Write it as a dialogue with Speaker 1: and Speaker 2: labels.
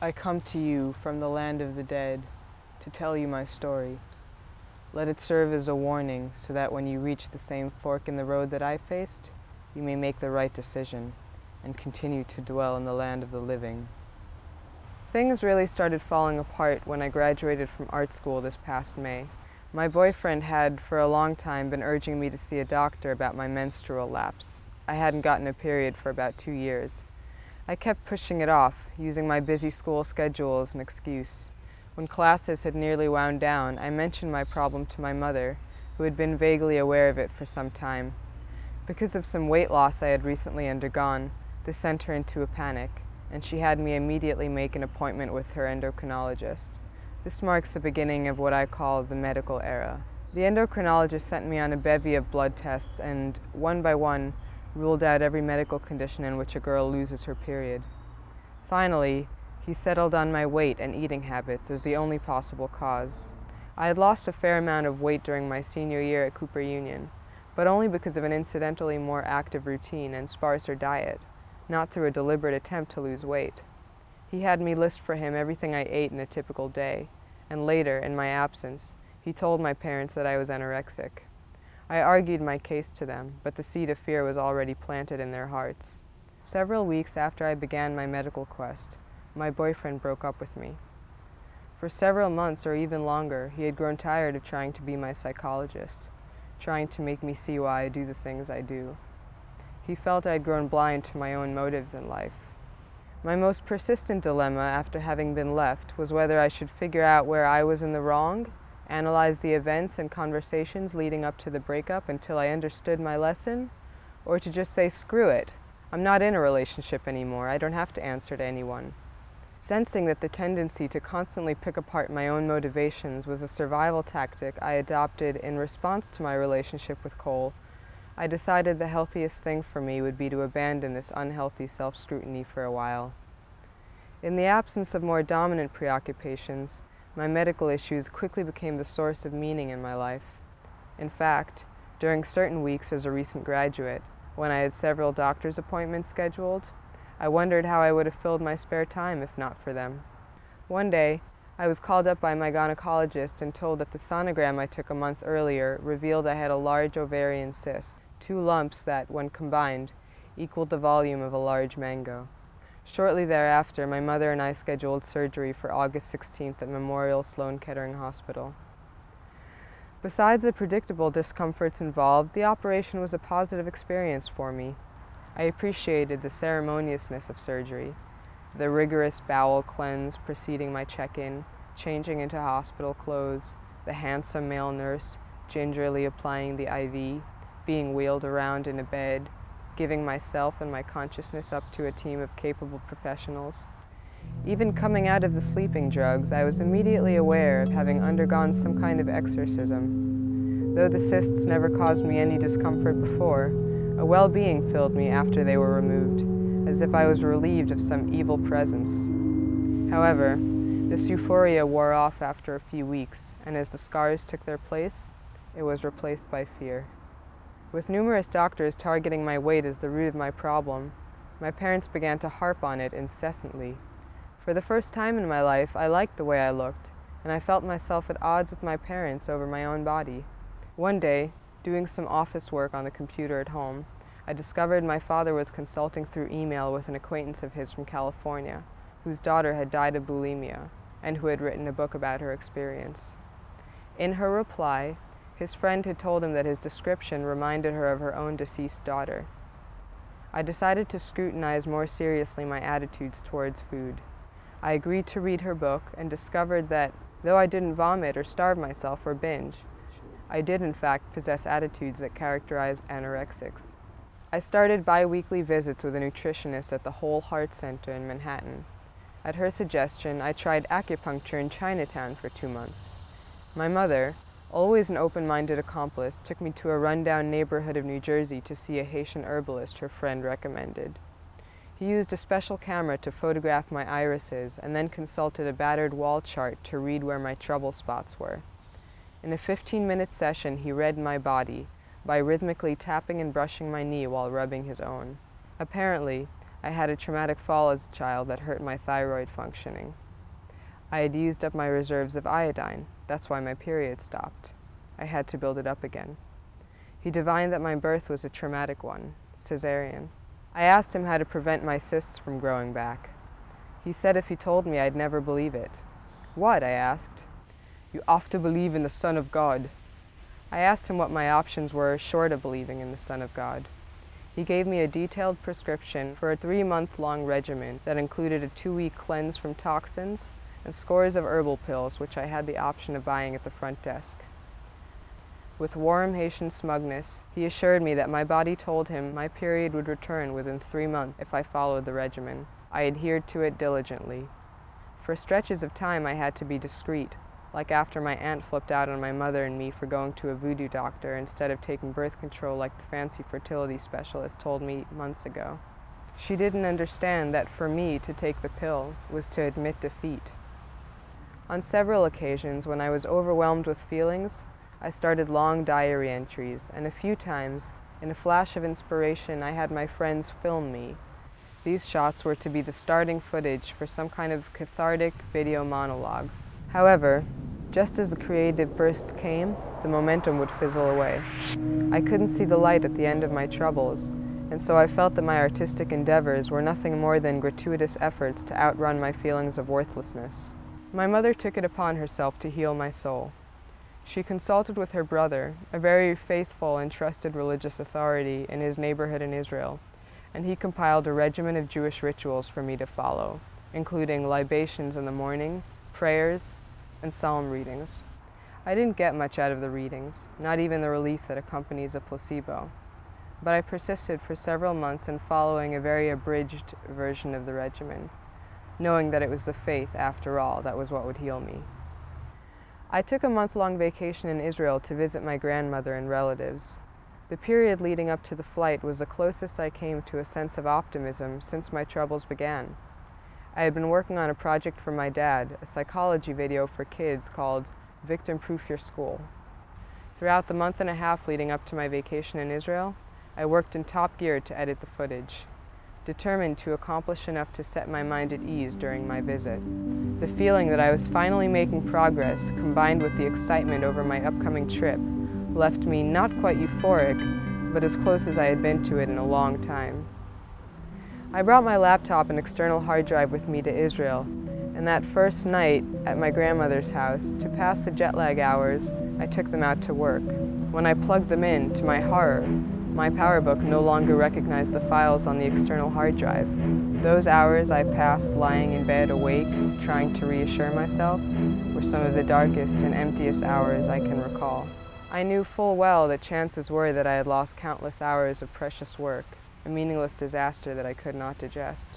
Speaker 1: I come to you from the land of the dead to tell you my story. Let it serve as a warning so that when you reach the same fork in the road that I faced, you may make the right decision and continue to dwell in the land of the living. Things really started falling apart when I graduated from art school this past May. My boyfriend had, for a long time, been urging me to see a doctor about my menstrual lapse. I hadn't gotten a period for about 2 years. I kept pushing it off, using my busy school schedule as an excuse. When classes had nearly wound down, I mentioned my problem to my mother, who had been vaguely aware of it for some time. Because of some weight loss I had recently undergone, this sent her into a panic, and she had me immediately make an appointment with her endocrinologist. This marks the beginning of what I call the medical era. The endocrinologist sent me on a bevy of blood tests and, one by one, ruled out every medical condition in which a girl loses her period. Finally, he settled on my weight and eating habits as the only possible cause. I had lost a fair amount of weight during my senior year at Cooper Union, but only because of an incidentally more active routine and sparser diet, not through a deliberate attempt to lose weight. He had me list for him everything I ate in a typical day, and later, in my absence, he told my parents that I was anorexic. I argued my case to them, but the seed of fear was already planted in their hearts. Several weeks after I began my medical quest, my boyfriend broke up with me. For several months or even longer, he had grown tired of trying to be my psychologist, trying to make me see why I do the things I do. He felt I had grown blind to my own motives in life. My most persistent dilemma after having been left was whether I should figure out where I was in the wrong, analyze the events and conversations leading up to the breakup until I understood my lesson, or to just say, screw it, I'm not in a relationship anymore, I don't have to answer to anyone. Sensing that the tendency to constantly pick apart my own motivations was a survival tactic I adopted in response to my relationship with Cole, I decided the healthiest thing for me would be to abandon this unhealthy self-scrutiny for a while. In the absence of more dominant preoccupations, my medical issues quickly became the source of meaning in my life. In fact, during certain weeks as a recent graduate, when I had several doctor's appointments scheduled, I wondered how I would have filled my spare time if not for them. One day, I was called up by my gynecologist and told that the sonogram I took a month earlier revealed I had a large ovarian cyst, 2 lumps that, when combined, equaled the volume of a large mango. Shortly thereafter, my mother and I scheduled surgery for August 16th at Memorial Sloan Kettering Hospital. Besides the predictable discomforts involved, the operation was a positive experience for me. I appreciated the ceremoniousness of surgery, the rigorous bowel cleanse preceding my check-in, changing into hospital clothes, the handsome male nurse gingerly applying the IV, being wheeled around in a bed, giving myself and my consciousness up to a team of capable professionals. Even coming out of the sleeping drugs, I was immediately aware of having undergone some kind of exorcism. Though the cysts never caused me any discomfort before, a well-being filled me after they were removed, as if I was relieved of some evil presence. However, this euphoria wore off after a few weeks, and as the scars took their place, it was replaced by fear. With numerous doctors targeting my weight as the root of my problem, my parents began to harp on it incessantly. For the first time in my life, I liked the way I looked, and I felt myself at odds with my parents over my own body. One day, doing some office work on the computer at home, I discovered my father was consulting through email with an acquaintance of his from California, whose daughter had died of bulimia, and who had written a book about her experience. In her reply, his friend had told him that his description reminded her of her own deceased daughter. I decided to scrutinize more seriously my attitudes towards food. I agreed to read her book and discovered that, though I didn't vomit or starve myself or binge, I did in fact possess attitudes that characterize anorexics. I started bi-weekly visits with a nutritionist at the Whole Heart Center in Manhattan. At her suggestion, I tried acupuncture in Chinatown for 2 months. My mother, always an open-minded accomplice, took me to a rundown neighborhood of New Jersey to see a Haitian herbalist her friend recommended. He used a special camera to photograph my irises and then consulted a battered wall chart to read where my trouble spots were. In a 15-minute session, he read my body by rhythmically tapping and brushing my knee while rubbing his own. Apparently, I had a traumatic fall as a child that hurt my thyroid functioning. I had used up my reserves of iodine. That's why my period stopped. I had to build it up again. He divined that my birth was a traumatic one, cesarean. I asked him how to prevent my cysts from growing back. He said if he told me, I'd never believe it. What? I asked. You have to believe in the Son of God. I asked him what my options were short of believing in the Son of God. He gave me a detailed prescription for a 3-month-long regimen that included a 2-week cleanse from toxins and scores of herbal pills, which I had the option of buying at the front desk. With warm Haitian smugness, he assured me that my body told him my period would return within 3 months if I followed the regimen. I adhered to it diligently. For stretches of time I had to be discreet, like after my aunt flipped out on my mother and me for going to a voodoo doctor instead of taking birth control like the fancy fertility specialist told me months ago. She didn't understand that for me to take the pill was to admit defeat. On several occasions, when I was overwhelmed with feelings, I started long diary entries, and a few times, in a flash of inspiration, I had my friends film me. These shots were to be the starting footage for some kind of cathartic video monologue. However, just as the creative bursts came, the momentum would fizzle away. I couldn't see the light at the end of my troubles, and so I felt that my artistic endeavors were nothing more than gratuitous efforts to outrun my feelings of worthlessness. My mother took it upon herself to heal my soul. She consulted with her brother, a very faithful and trusted religious authority in his neighborhood in Israel, and he compiled a regimen of Jewish rituals for me to follow, including libations in the morning, prayers, and psalm readings. I didn't get much out of the readings, not even the relief that accompanies a placebo, but I persisted for several months in following a very abridged version of the regimen, knowing that it was the faith, after all, that was what would heal me. I took a month-long vacation in Israel to visit my grandmother and relatives. The period leading up to the flight was the closest I came to a sense of optimism since my troubles began. I had been working on a project for my dad, a psychology video for kids called Victim Proof Your School. Throughout the month and a half leading up to my vacation in Israel, I worked in top gear to edit the footage, determined to accomplish enough to set my mind at ease during my visit. The feeling that I was finally making progress, combined with the excitement over my upcoming trip, left me not quite euphoric, but as close as I had been to it in a long time. I brought my laptop and external hard drive with me to Israel, and that first night at my grandmother's house, to pass the jet lag hours, I took them out to work. When I plugged them in, to my horror, my PowerBook no longer recognized the files on the external hard drive. Those hours I passed lying in bed awake, trying to reassure myself, were some of the darkest and emptiest hours I can recall. I knew full well that chances were that I had lost countless hours of precious work, a meaningless disaster that I could not digest.